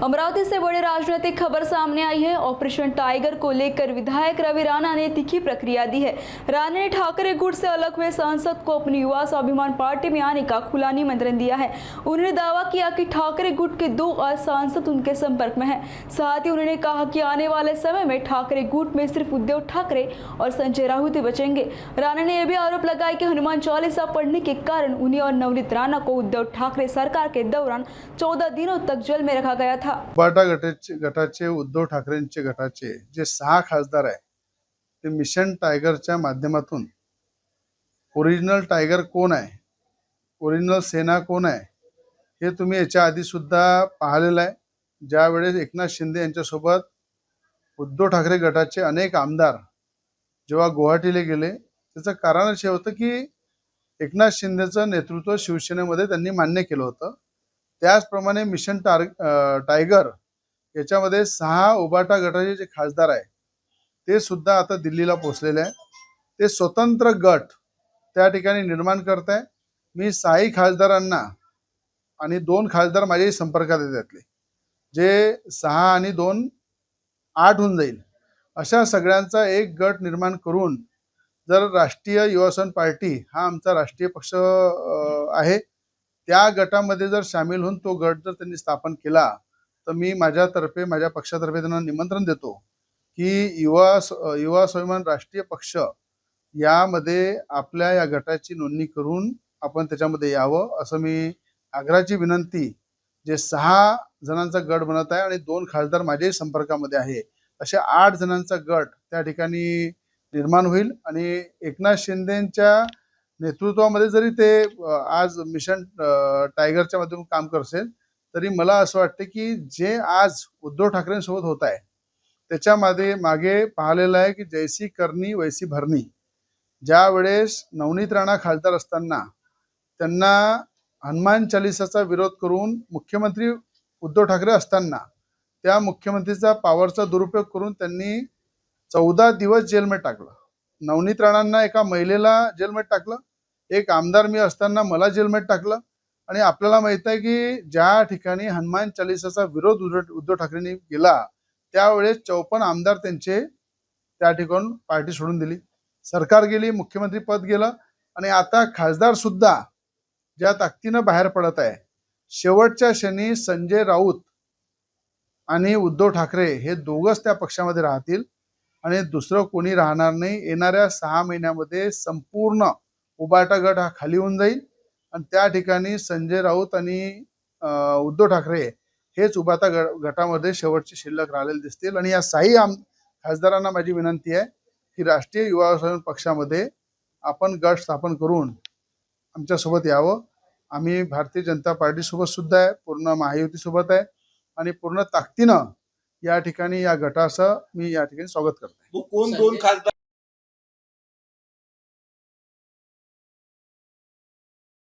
अमरावती से बड़ी राजनीतिक खबर सामने आई है। ऑपरेशन टाइगर को लेकर विधायक रवि राणा ने तीखी प्रक्रिया दी है। राणा ने ठाकरे गुट से अलग हुए सांसद को अपनी युवा स्वाभिमान पार्टी में आने का खुला निमंत्रण दिया है। उन्होंने दावा किया कि ठाकरे गुट के 2 सांसद उनके संपर्क में हैं। साथ ही उन्होंने कहा कि आने वाले समय में ठाकरे गुट में सिर्फ उद्धव ठाकरे और संजय राउत बचेंगे। राणा ने यह भी आरोप लगाया कि हनुमान चालीसा पढ़ने के कारण उन्हें और नवनीत राणा को उद्धव ठाकरे सरकार के दौरान 14 दिनों तक जेल में रखा गया था। उबाटा गटाचे उद्धव ठाकरेंचे गटाचे जे 6 खासदार आहे ते मिशन टायगरच्या माध्यमातून ओरिजिनल टायगर कोण आहे, ओरिजिनल सेना कोण आहे हे तुम्ही याच्या आधी सुद्धा पाहिलेलं आहे। ज्या वेळेस एकनाथ शिंदे यांच्यासोबत उद्धव ठाकरे गटाचे अनेक आमदार जेव्हा गुवाहाटीला गेले त्याचं कारण असे होतं की एकनाथ शिंदेचं नेतृत्व शिवसेनेमध्ये त्यांनी मान्य केलं होतं। त्याचप्रमाणे मिशन टायगर याच्यामध्ये 6 उबाटा गटाचे जे खासदार आहे ते सुद्धा आता दिल्लीला पोहोचलेले आहे। ते स्वतंत्र गट त्या ठिकाणी निर्माण करत आहे। मी 6 खासदारांना आणि 2 खासदार माझ्याही संपर्कात आहेत, त्यातले जे 6 आणि 2 8 होऊन जाईल अशा सगळ्यांचा एक गट निर्माण करून जर राष्ट्रीय युवा सेना पार्टी हा आमचा राष्ट्रीय पक्ष आहे त्या गटामध्ये जर सामील होऊन तो गट जर त्यांनी स्थापन केला तर मी माझ्यातर्फे माझ्या पक्षातर्फे त्यांना निमंत्रण देतो की युवा स्वाभिमान राष्ट्रीय पक्ष यामध्ये आपल्या या गटाची नोंदणी करून आपण त्याच्यामध्ये यावं असं मी आग्रहाची विनंती जे 6 जणांचा गट बनत आहे आणि 2 खासदार माझ्याही संपर्कामध्ये आहे असे 8 जणांचा गट त्या ठिकाणी निर्माण होईल। आणि एकनाथ शिंदेच्या नेतृत्वामध्ये जरी ते आज मिशन टायगरच्या माध्यमातून काम करत असेल तरी मला असं वाटतं की जे आज उद्धव ठाकरेंसोबत होत आहे त्याच्यामध्ये मागे पाहिलेलं आहे की जैसी करनी वैसी भरणी। ज्या वेळेस नवनीत राणा खासदार असताना त्यांना हनुमान चालीसाचा विरोध करून मुख्यमंत्री उद्धव ठाकरे असताना त्या मुख्यमंत्रीचा पॉवरचा दुरुपयोग करून त्यांनी 14 दिवस जेलमध्ये टाकलं। नवनीत राणांना एका महिलेला जेलमध्ये टाकलं, एक आमदार मी असताना मला जेलमध्ये टाकलं। आणि आपल्याला माहित आहे की ज्या ठिकाणी हनुमान चालीसाचा विरोध उद्धव ठाकरेंनी केला त्यावेळेस 54 आमदार त्यांचे त्या ठिकाणून पार्टी सोडून दिली, सरकार गेली, मुख्यमंत्री पद गेलं आणि आता खासदार सुद्धा ज्या ताकदीनं बाहेर पडत आहे। शेवटच्या क्षणी संजय राऊत आणि उद्धव ठाकरे हे दोघंच त्या पक्षामध्ये राहतील आणि दुसरं कोणी राहणार नाही। येणाऱ्या 6 महिन्यामध्ये संपूर्ण उबाटा गट हा खाली होऊन जाईल आणि त्या ठिकाणी संजय राऊत आणि उद्धव ठाकरे हेच उबाटा गटामध्ये शेवटचे शिल्लक राहिलेले दिसतील। आणि या 6 खासदारांना माझी विनंती आहे की राष्ट्रीय युवा सेना पक्षामध्ये आपण गट स्थापन करून आमच्या सोबत यावं। आम्ही भारतीय जनता पार्टी सोबत सुद्धा आहे, पूर्ण महायुती सोबत आहे आणि पूर्ण ताकदीनं या ठिकाणी या गटाचं मी या ठिकाणी स्वागत करतो। कोण 2 खासदार